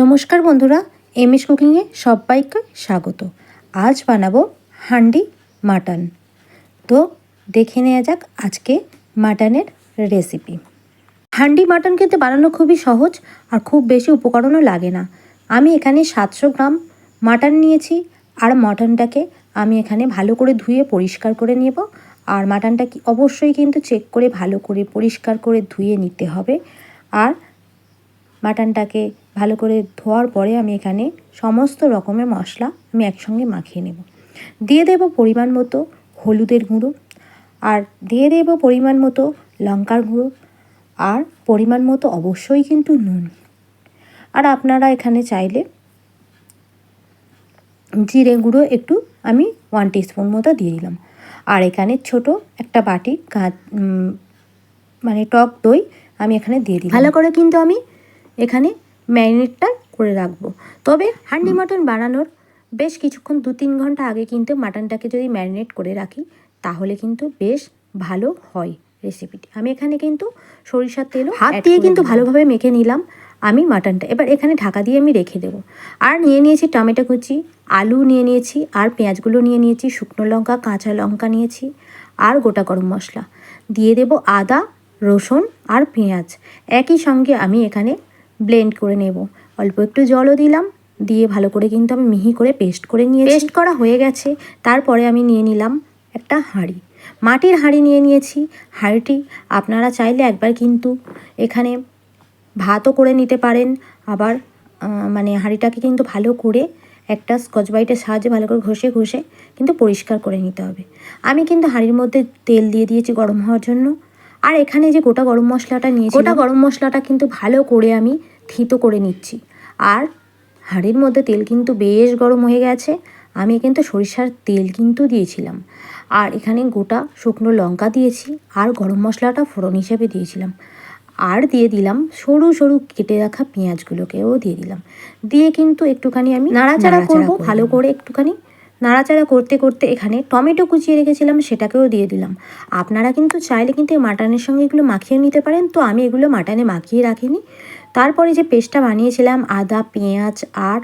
নমস্কার বন্ধুরা, এমএস কুকিংয়ে সবাইকে স্বাগত। আজ বানাবো হান্ডি মাটন। তো দেখে নেওয়া যাক আজকে মাটনের রেসিপি। হান্ডি মাটন কিন্তু বানানো খুবই সহজ আর খুব বেশি উপকরণও লাগে না। আমি এখানে 700 গ্রাম মাটন নিয়েছি আর মাটনটাকে আমি এখানে ভালো করে ধুয়ে পরিষ্কার করে নেব। আর মাটনটা অবশ্যই কিন্তু চেক করে ভালো করে পরিষ্কার করে ধুয়ে নিতে হবে। আর মাটনটাকে ভালো করে ধোয়ার পরে আমি এখানে সমস্ত রকমের মশলা আমি একসঙ্গে মাখিয়ে নেব। দিয়ে দেব পরিমাণ মতো হলুদের গুঁড়ো, আর দিয়ে দেব পরিমাণ মতো লঙ্কার গুঁড়ো, আর পরিমাণ মতো অবশ্যই কিন্তু নুন। আর আপনারা এখানে চাইলে জিরে গুঁড়ো একটু আমি 1 টিস্পুন মতো দিয়ে দিলাম। আর এখানে ছোট একটা বাটি টক দই আমি এখানে দিয়ে দিই। ভালো করে কিন্তু আমি এখানে ম্যারিনেটটা করে রাখবো। তবে হান্ডি মাটন বানানোর বেশ কিছুক্ষণ 2-3 ঘন্টা আগে কিন্তু মাটনটাকে যদি ম্যারিনেট করে রাখি তাহলে কিন্তু বেশ ভালো হয় রেসিপিটি। আমি এখানে কিন্তু সরিষার তেলও হাত দিয়ে কিন্তু ভালোভাবে মেখে নিলাম আমি মাটনটা। এবার এখানে ঢাকা দিয়ে আমি রেখে দেবো। আর নিয়ে নিয়েছি টমেটো কুচি, আলু নিয়ে নিয়েছি, আর পেঁয়াজগুলো নিয়ে নিয়েছি, শুকনো লঙ্কা, কাঁচা লঙ্কা নিয়েছি, আর গোটা গরম মশলা দিয়ে দেব। আদা, রসুন আর পেঁয়াজ একই সঙ্গে আমি এখানে ব্লেন্ড করে নেব। অল্প একটু জলও দিলাম, দিয়ে ভালো করে কিন্তু আমি মিহি করে পেস্ট করে নিয়েছি। পেস্ট করা হয়ে গেছে। তারপরে আমি নিয়ে নিলাম একটা হাঁড়ি, মাটির হাঁড়ি নিয়ে নিয়েছি। হাঁড়িটি আপনারা চাইলে একবার কিন্তু এখানে ভাতও করে নিতে পারেন। আবার হাঁড়িটাকে কিন্তু ভালো করে একটা স্কচ ব্রাইটের সাহায্যে ভালো করে ঘষে ঘষে কিন্তু পরিষ্কার করে নিতে হবে। আমি কিন্তু হাঁড়ির মধ্যে তেল দিয়ে দিয়েছি গরম হওয়ার জন্য। আর এখানে যে গোটা গরম মশলাটা নিয়েছি, গোটা গরম মশলাটা কিন্তু ভালো করে আমি থিতো করে নিচ্ছি। আর হাঁড়ির মধ্যে তেল কিন্তু বেশ গরম হয়ে গেছে। আমি কিন্তু সরিষার তেল কিন্তু দিয়েছিলাম, আর এখানে গোটা শুকনো লঙ্কা দিয়েছি, আর গরম মশলাটা ফোড়ন হিসেবে দিয়েছিলাম। আর দিয়ে দিলাম সরু সরু কেটে রাখা পেঁয়াজগুলোকেও দিয়ে দিলাম। দিয়ে কিন্তু একটুখানি আমি নাড়াচাড়া করবো ভালো করে। একটুখানি নাড়াচাড়া করতে করতে এখানে টমেটো কুচিয়ে রেখেছিলাম সেটাকেও দিয়ে দিলাম। আপনারা কিন্তু চাইলে কিন্তু মাটনের সঙ্গে এগুলো মাখিয়ে নিতে পারেন। তো আমি এগুলো মাটনে মাখিয়ে রাখিনি। তারপরে যে পেস্টটা বানিয়েছিলাম আদা, পেঁয়াজ আর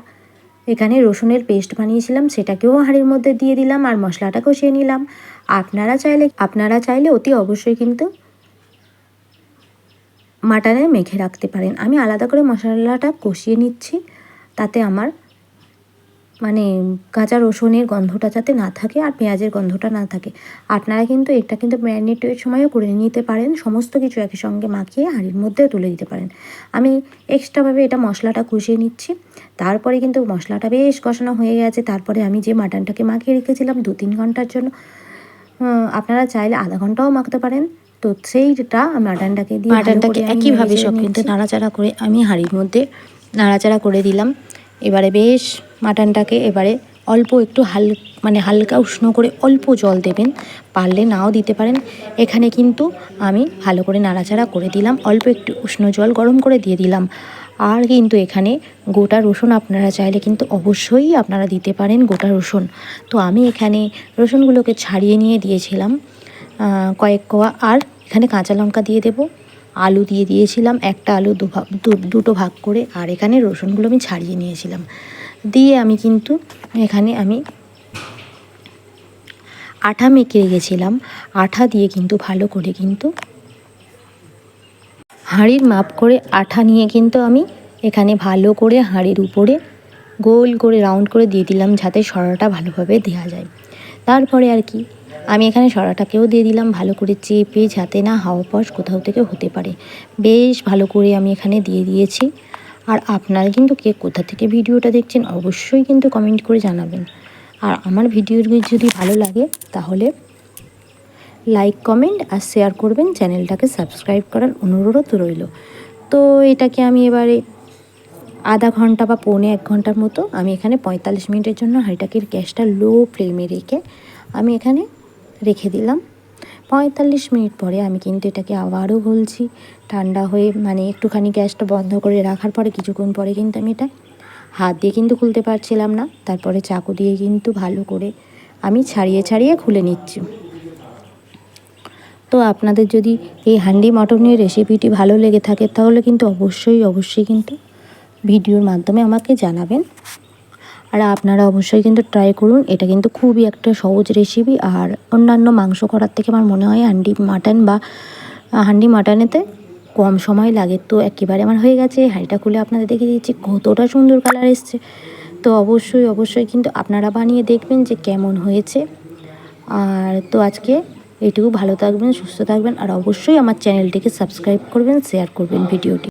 এখানে রসুনের পেস্ট বানিয়েছিলাম সেটাকেও হাঁড়ির মধ্যে দিয়ে দিলাম, আর মশলাটা কষিয়ে নিলাম। আপনারা চাইলে অতি অবশ্যই কিন্তু মাটনে মেখে রাখতে পারেন। আমি আলাদা করে মশলাটা কষিয়ে নিচ্ছি, তাতে আমার কাঁচা রসুনের গন্ধটা যাতে না থাকে আর পেঁয়াজের গন্ধটা না থাকে। আপনারা কিন্তু এটা কিন্তু ম্যারিনেটের সময়ও করে নিতে পারেন। সমস্ত কিছু একই সঙ্গে মাখিয়ে হাঁড়ির মধ্যেও তুলে দিতে পারেন। আমি এক্সট্রাভাবে এটা মশলাটা কষিয়ে নিচ্ছি। তারপরে কিন্তু মশলাটা বেশ কষানো হয়ে গেছে। তারপরে আমি যে মাটনটাকে মাখিয়ে রেখেছিলাম 2-3 ঘন্টার জন্য, আপনারা চাইলে আধা ঘন্টাও মাখতে পারেন। তো সেইটা মাটনটাকে দিয়ে মাটনটাকে একইভাবে সব কিন্তু নাড়াচাড়া করে আমি হাঁড়ির মধ্যে নাড়াচাড়া করে দিলাম। এবারে বেশ মাটনটাকে এবারে অল্প একটু হালকা উষ্ণ করে অল্প জল দেবেন, পারলে নাও দিতে পারেন। এখানে কিন্তু আমি ভালো করে নাড়াচাড়া করে দিলাম, অল্প একটু উষ্ণ জল গরম করে দিয়ে দিলাম। আর কিন্তু এখানে গোটা রসুন আপনারা চাইলে কিন্তু অবশ্যই আপনারা দিতে পারেন গোটা রসুন। তো আমি এখানে রসুনগুলোকে ছাড়িয়ে নিয়ে দিয়েছিলাম কয়েক কোয়া। আর এখানে কাঁচা লঙ্কা দিয়ে দেব, আলু দিয়ে দিয়েছিলাম, একটা আলু দুটো ভাগ করে। আর এখানে রসুনগুলো আমি ছাড়িয়ে নিয়েছিলাম। দিয়ে আমি কিন্তু এখানে আঠা মেখে রেখেছিলাম। আঠা দিয়ে কিন্তু ভালো করে কিন্তু হাঁড়ির মাপ করে আঠা নিয়ে কিন্তু আমি এখানে ভালো করে হাঁড়ির উপরে গোল করে রাউন্ড করে দিয়ে দিলাম, যাতে সরাটা ভালোভাবে দেওয়া যায়। তারপরে আর কি আমি এখানে সরাটাকেও দিয়ে দিলাম ভালো করে চেপে, যাতে না হাওয়া পাস কোথাও থেকে হতে পারে। বেশ ভালো করে আমি এখানে দিয়ে দিয়েছি। আর আপনারা কিন্তু কে কোথা থেকে ভিডিওটা দেখছেন অবশ্যই কিন্তু কমেন্ট করে জানাবেন। আর আমার ভিডিওগুলি যদি ভালো লাগে তাহলে লাইক, কমেন্ট আর শেয়ার করবেন। চ্যানেলটাকে সাবস্ক্রাইব করার অনুরোধ রইল। তো এটাকে আমি এবারে আধা ঘন্টা বা পৌনে 1 ঘন্টার মতো আমি এখানে 45 মিনিটের জন্য হাঁড়িটাকে গ্যাসটা লো ফ্লেমে রেখে আমি এখানে রেখে দিলাম। 45 মিনিট পরে আমি কিন্তু এটাকে আবারও বলছি ঠান্ডা হয়ে একটুখানি গ্যাসটা বন্ধ করে রাখার পরে কিছুক্ষণ পরে কিন্তু আমি এটা হাত দিয়ে কিন্তু খুলতে পারছিলাম না। তারপরে চাকু দিয়ে কিন্তু ভালো করে আমি ছাড়িয়ে ছাড়িয়ে খুলে নিচ্ছি। তো আপনাদের যদি এই হান্ডি মাটনের রেসিপিটি ভালো লেগে থাকে তাহলে কিন্তু অবশ্যই কিন্তু ভিডিওর মাধ্যমে আমাকে জানাবেন। আর আপনারা অবশ্যই কিন্তু ট্রাই করুন, এটা কিন্তু খুবই একটা সহজ রেসিপি। আর অন্যান্য মাংস করার থেকে আমার মনে হয় হান্ডি মাটনেতে কম সময় লাগে। তো একেবারে আমার হয়ে গেছে, হাঁড়িটা খুলে আপনাদের দেখিয়ে দিচ্ছি কতটা সুন্দর কালার এসছে। তো অবশ্যই কিন্তু আপনারা বানিয়ে দেখবেন যে কেমন হয়েছে। আর তো আজকে এইটুকু, ভালো থাকবেন, সুস্থ থাকবেন, আর অবশ্যই আমার চ্যানেলটিকে সাবস্ক্রাইব করবেন, শেয়ার করবেন ভিডিওটি।